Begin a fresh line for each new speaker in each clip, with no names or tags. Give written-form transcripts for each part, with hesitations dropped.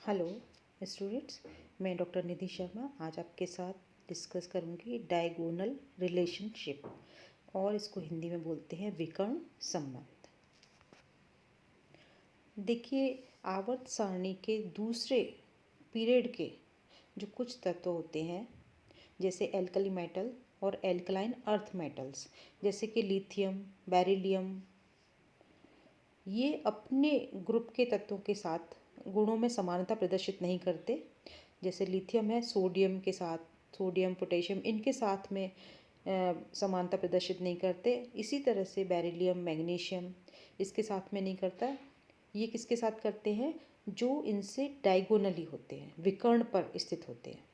Hello students, मैं doctor निधि शर्मा आज आपके साथ डिस्कस करूंगी डायगोनल रिलेशनशिप और इसको हिंदी में बोलते हैं विकर्ण संबंध। देखिए, आवर्त सारणी के दूसरे पीरियड के जो कुछ तत्व होते हैं जैसे एल्कली मेटल और एल्कलाइन अर्थ मेटल्स जैसे कि लिथियम, बेरिलियम, ये अपने ग्रुप के तत्वों के साथ गुणों में समानता प्रदर्शित नहीं करते। जैसे लिथियम है सोडियम के साथ, सोडियम पोटेशियम इनके साथ में समानता प्रदर्शित नहीं करते। इसी तरह से बेरिलियम, मैग्नीशियम इसके साथ में नहीं करता। ये किसके साथ करते हैं? जो इनसे डायगोनली होते हैं, विकर्ण पर स्थित होते हैं।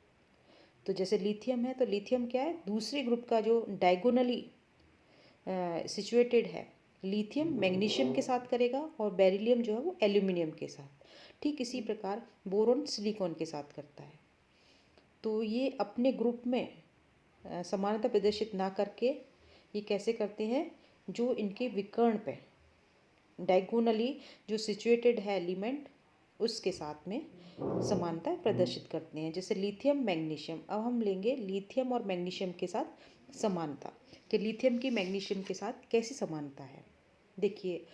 तो जैसे लिथियम है तो लिथियम क्या है? दूसरे ग्रुप का जो डायगोनली सिचुएटेड है, लिथियम मैग्नीशियम के साथ करेगा और बेरिलियम जो है वो एल्यूमिनियम के साथ। ठीक इसी प्रकार बोरोन सिलिकॉन के साथ करता है। तो ये अपने ग्रुप में समानता प्रदर्शित ना करके ये कैसे करते हैं? जो इनके विकर्ण पे डायगोनली जो सिचुएटेड है एलिमेंट उसके साथ में समानता प्रदर्शित करते हैं। जैसे लिथियम, मैग्नीशियम। अब हम लेंगे लिथियम और मैग्नीशियम के साथ समानता कि लिथियम की मैग्नीशियम के साथ कैसी समानता है। देखिए,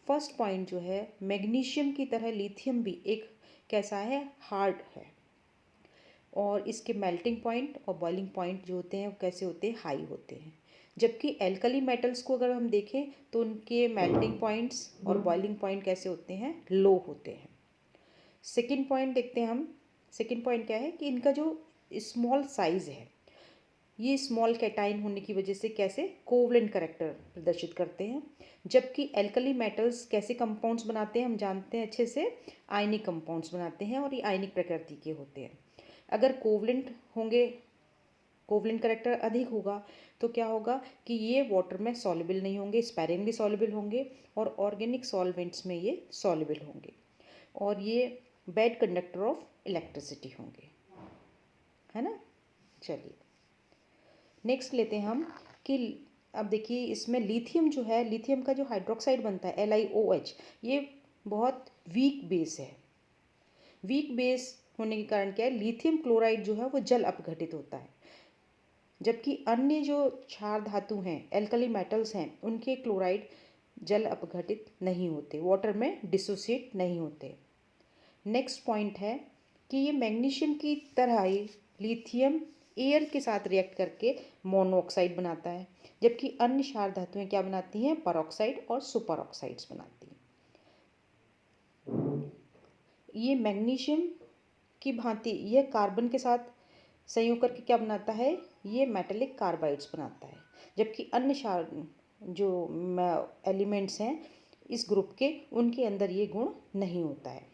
फर्स्ट पॉइंट जो है, मैग्नीशियम की तरह लिथियम भी एक कैसा है? हार्ड है। और इसके मेल्टिंग पॉइंट और बॉइलिंग पॉइंट जो होते हैं वो कैसे होते हैं? हाई होते हैं। जबकि एल्कली मेटल्स को अगर हम देखें तो उनके मेल्टिंग पॉइंट्स और बॉइलिंग पॉइंट कैसे होते हैं? लो होते हैं। सेकेंड पॉइंट देखते हैं हम। सेकेंड पॉइंट क्या है कि इनका जो स्मॉल साइज है, ये स्मॉल कैटाइन होने की वजह से कैसे कोवलेंट करैक्टर प्रदर्शित करते हैं। जबकि एल्कली मेटल्स कैसे कंपाउंड्स बनाते हैं हम जानते हैं अच्छे से, आयनिक कंपाउंड्स बनाते हैं और ये आयनिक प्रकृति के होते हैं। अगर कोवलेंट होंगे, कोवलेंट करैक्टर अधिक होगा तो क्या होगा कि ये वाटर में सॉल्युबल नहीं होंगे, स्पैरिंगली सॉल्युबल होंगे और ऑर्गेनिक सॉल्वेंट्स में ये सॉल्युबल होंगे और ये बैड कंडक्टर ऑफ इलेक्ट्रिसिटी होंगे, है ना। चलिए नेक्स्ट लेते हैं हम कि अब देखिए इसमें लिथियम जो है, लिथियम का जो हाइड्रोक्साइड बनता है LiOH, ये बहुत वीक बेस है। वीक बेस होने के कारण क्या है? लिथियम क्लोराइड जो है वो जल अपघटित होता है। जबकि अन्य जो क्षार धातु हैं, एल्कली मेटल्स हैं, उनके क्लोराइड जल अपघटित नहीं होते, वाटर में डिसोसिएट नहीं होते। नेक्स्ट पॉइंट है कि ये मैग्नीशियम की तरह ही लिथियम एयर के साथ रिएक्ट करके मोनोऑक्साइड बनाता है, जबकि अन्य क्षार धातुएं क्या बनाती हैं? परऑक्साइड और सुपर ऑक्साइड्स बनाती हैं। ये मैग्नीशियम की भांति यह कार्बन के साथ संयोग करके क्या बनाता है? ये मेटेलिक कार्बाइड्स बनाता है। जबकि अन्य क्षार जो एलिमेंट्स हैं इस ग्रुप के, उनके अंदर ये गुण नहीं होता है।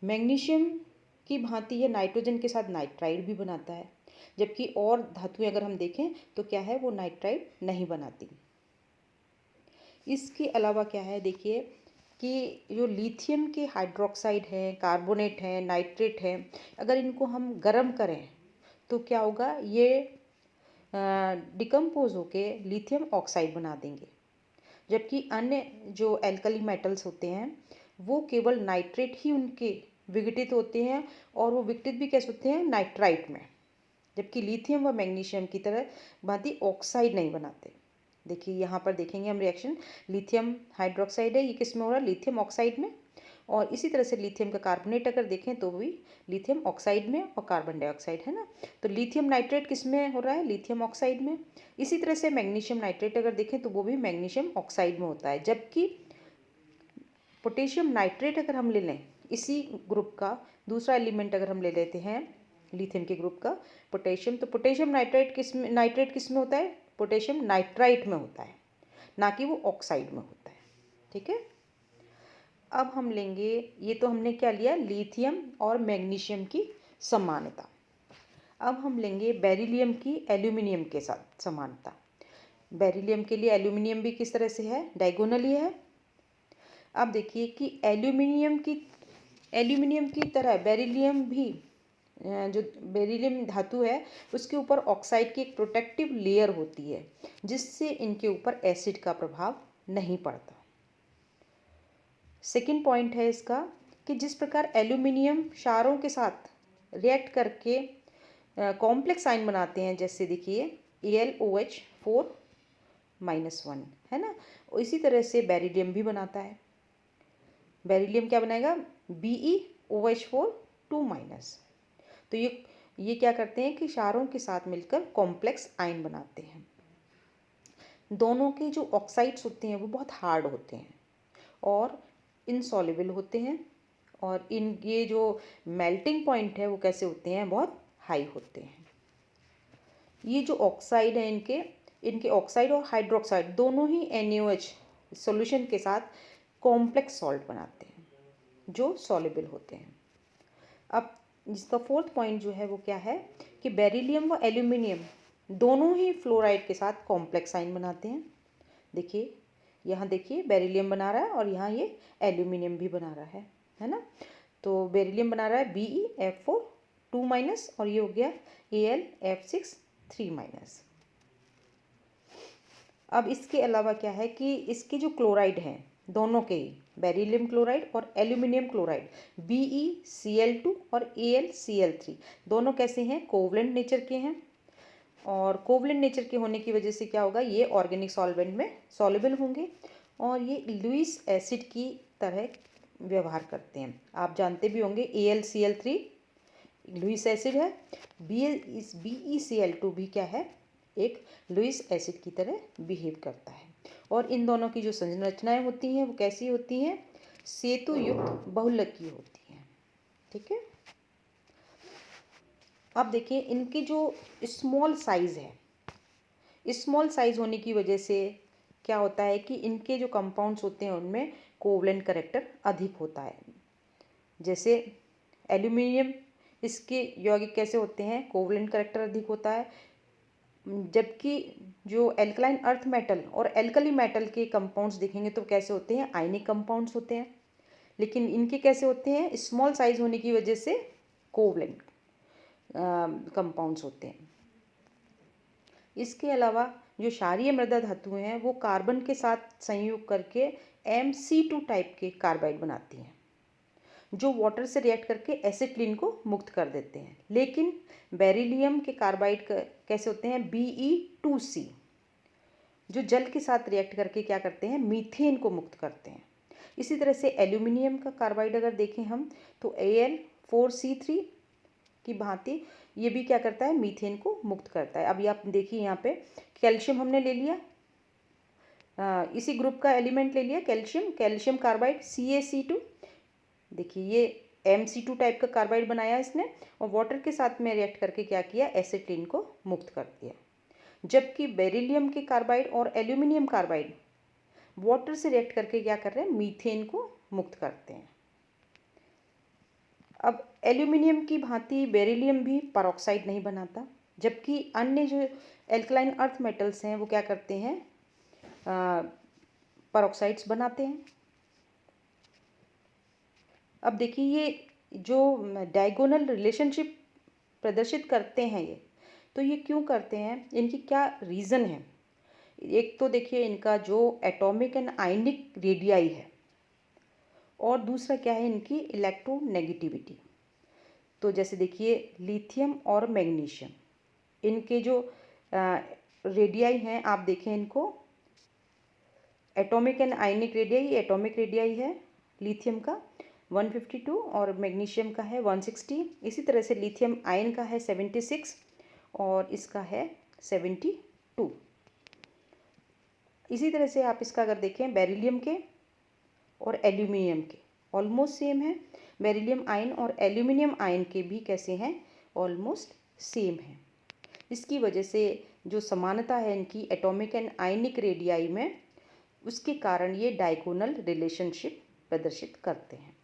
मैग्नीशियम की भांति यह नाइट्रोजन के साथ नाइट्राइड भी बनाता है, जबकि और धातुएं अगर हम देखें तो क्या है? वो नाइट्राइड नहीं बनाती। इसके अलावा क्या है? देखिए कि जो लिथियम के हाइड्रोक्साइड हैं, कार्बोनेट हैं, नाइट्रेट हैं, अगर इनको हम गर्म करें तो क्या होगा? ये डिकम्पोज होके लिथियम ऑक्साइड बना देंगे। जबकि अन्य जो एल्कली मेटल्स होते हैं वो केवल नाइट्रेट ही उनके विघटित होते हैं और वो विघटित भी कैसे होते हैं? नाइट्राइट में। जबकि लिथियम व मैग्नीशियम की तरह भांति ऑक्साइड नहीं बनाते। देखिए यहाँ पर देखेंगे हम रिएक्शन, लिथियम हाइड्रोक्साइड है, ये किस में हो रहा है? लिथियम ऑक्साइड में। और इसी तरह से लिथियम का कार्बोनेट अगर देखें तो भी लिथियम ऑक्साइड में और कार्बन डाइऑक्साइड, है ना। तो लिथियम नाइट्रेट किस में हो रहा है? लिथियम ऑक्साइड में। इसी तरह से मैग्नीशियम नाइट्रेट अगर देखें तो वो भी मैग्नीशियम ऑक्साइड में होता है। जबकि पोटेशियम नाइट्रेट अगर हम ले लें, इसी ग्रुप का दूसरा एलिमेंट अगर हम ले लेते हैं लिथियम के ग्रुप का पोटेशियम, तो पोटेशियम नाइट्रेट किस में होता है? पोटेशियम नाइट्राइट में होता है, ना कि वो ऑक्साइड में होता है। ठीक है। अब हम लेंगे, ये तो हमने क्या लिया? लिथियम और मैग्नीशियम की समानता। अब हम लेंगे बेरिलियम की एल्यूमिनियम के साथ समानता। बेरिलियम के लिए एल्यूमिनियम भी किस तरह से है? डायगोनली है। अब देखिए कि एल्यूमिनियम की तरह बेरिलियम भी, जो बेरिलियम धातु है उसके ऊपर ऑक्साइड की एक प्रोटेक्टिव लेयर होती है जिससे इनके ऊपर एसिड का प्रभाव नहीं पड़ता। सेकेंड पॉइंट है इसका कि जिस प्रकार एल्यूमिनियम क्षारों के साथ रिएक्ट करके कॉम्प्लेक्स आयन बनाते हैं, जैसे देखिए AlOH4-1 है ना, इसी तरह से बेरिलियम भी बनाता है। बेरिलियम क्या बनाएगा, BeOH4-2-। तो ये क्या करते हैं कि क्षारों के साथ मिलकर कॉम्प्लेक्स आयन बनाते हैं। दोनों के जो ऑक्साइड्स होते हैं वो बहुत हार्ड होते हैं और इनसॉल्युबल होते हैं, और ये जो मेल्टिंग पॉइंट है वो कैसे होते हैं, बहुत हाई होते हैं। ये जो ऑक्साइड है इनके ऑक्साइड और हाइड्रोक्साइड दोनों ही NaOH सॉल्यूशन के साथ कॉम्प्लेक्स सॉल्ट बनाते हैं जो सॉल्युबल होते हैं। अब इसका फोर्थ पॉइंट जो है वो क्या है कि बेरिलियम व एल्यूमिनियम दोनों ही फ्लोराइड के साथ कॉम्प्लेक्स आयन बनाते हैं। देखिए यहाँ देखिए बेरिलियम बना रहा है और यहाँ ये एल्यूमिनियम भी बना रहा है ना। तो बेरिलियम बना रहा है BeF4-2- और ये हो गया AlF6-3-। अब इसके अलावा क्या है कि इसके जो क्लोराइड हैं दोनों के ही, बेरिलियम क्लोराइड और एल्यूमिनियम क्लोराइड BeCl2 और AlCl3 दोनों कैसे हैं, कोवलेंट नेचर के हैं। और कोवलेंट नेचर के होने की वजह से क्या होगा, ये ऑर्गेनिक सॉल्वेंट में सॉल्युबल होंगे और ये लुईस एसिड की तरह व्यवहार करते हैं। आप जानते भी होंगे AlCl3 लुईस एसिड है, BeCl2 भी क्या है, एक लुईस एसिड की तरह बिहेव करता है। और इन दोनों की जो संरचनाएं होती हैं वो कैसी होती हैं, सेतु युक्त बहुलकीय होती हैं। ठीक है। अब देखिए इनकी जो स्मॉल साइज़ है, स्मॉल साइज़ होने की वजह से क्या होता है कि इनके जो कंपाउंड्स होते हैं उनमें कोवलेंट कैरेक्टर अधिक होता है। जैसे एल्यूमिनियम, इसके यौगिक कैसे होते हैं, कोवलेंट कैरेक्टर अधिक होता है, जबकि जो एल्कलाइन अर्थ मेटल और एल्कली मेटल के कंपाउंड्स देखेंगे तो कैसे होते हैं, आयनिक कंपाउंड्स होते हैं। लेकिन इनके कैसे होते हैं, स्मॉल साइज होने की वजह से कोवलेंट कंपाउंड्स होते हैं। इसके अलावा जो क्षारीय मृदा धातुएं हैं वो कार्बन के साथ संयोग करके MC2 टाइप के कार्बाइड बनाती हैं जो वाटर से रिएक्ट करके एसिटिलीन को मुक्त कर देते हैं। लेकिन बेरिलियम के कार्बाइड कैसे होते हैं, BE2C जो जल के साथ रिएक्ट करके क्या करते हैं, मीथेन को मुक्त करते हैं। इसी तरह से एल्यूमिनियम का कार्बाइड अगर देखें हम तो Al4C3 की भांति ये भी क्या करता है, मीथेन को मुक्त करता है। अभी आप देखिए यहाँ पे कैल्शियम हमने ले लिया, इसी ग्रुप का एलिमेंट ले लिया कैल्शियम कार्बाइड CaC2। देखिए ये MC2 टाइप का कार्बाइड बनाया इसने और वाटर के साथ में रिएक्ट करके क्या किया, एसिटिलीन को मुक्त कर दिया। जबकि बेरिलियम के कार्बाइड और एल्यूमिनियम कार्बाइड वाटर से रिएक्ट करके क्या कर रहे हैं, मीथेन को मुक्त करते हैं। अब एल्यूमिनियम की भांति बेरिलियम भी परऑक्साइड नहीं बनाता, जबकि अन्य जो एल्कलाइन अर्थ मेटल्स हैं वो क्या करते हैं, परऑक्साइड्स बनाते हैं। अब देखिए ये जो डायगोनल रिलेशनशिप प्रदर्शित करते हैं तो ये क्यों करते हैं, इनकी क्या रीज़न है। एक तो देखिए इनका जो एटॉमिक एंड आयनिक रेडियाई है और दूसरा क्या है, इनकी इलेक्ट्रोनेगेटिविटी। तो जैसे देखिए लिथियम और मैग्नीशियम, इनके जो रेडियाई हैं आप देखें इनको, atomic and ionic radii, atomic radii है लिथियम का 152 और मैग्नीशियम का है 160। इसी तरह से लिथियम आयन का है 76 और इसका है 72। इसी तरह से आप इसका अगर देखें बेरिलियम के और एल्यूमिनियम के ऑलमोस्ट सेम है, बेरिलियम आयन और एल्यूमिनियम आयन के भी कैसे हैं, ऑलमोस्ट सेम है। इसकी वजह से जो समानता है इनकी एटॉमिक एंड आयनिक रेडियाई में, उसके कारण ये डायगोनल रिलेशनशिप प्रदर्शित करते हैं।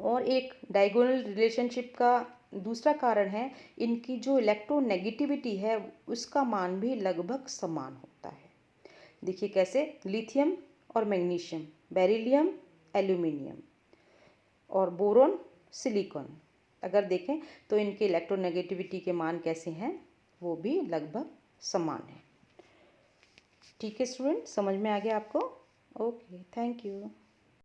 और एक डायगोनल रिलेशनशिप का दूसरा कारण है इनकी जो इलेक्ट्रोनेगेटिविटी है उसका मान भी लगभग समान होता है। देखिए कैसे, लिथियम और मैग्नीशियम, बेरिलियम एल्यूमिनियम और बोरोन सिलिकॉन अगर देखें तो इनके इलेक्ट्रोनेगेटिविटी के मान कैसे हैं, वो भी लगभग समान है। ठीक है स्टूडेंट, समझ में आ गया आपको? Okay, thank you.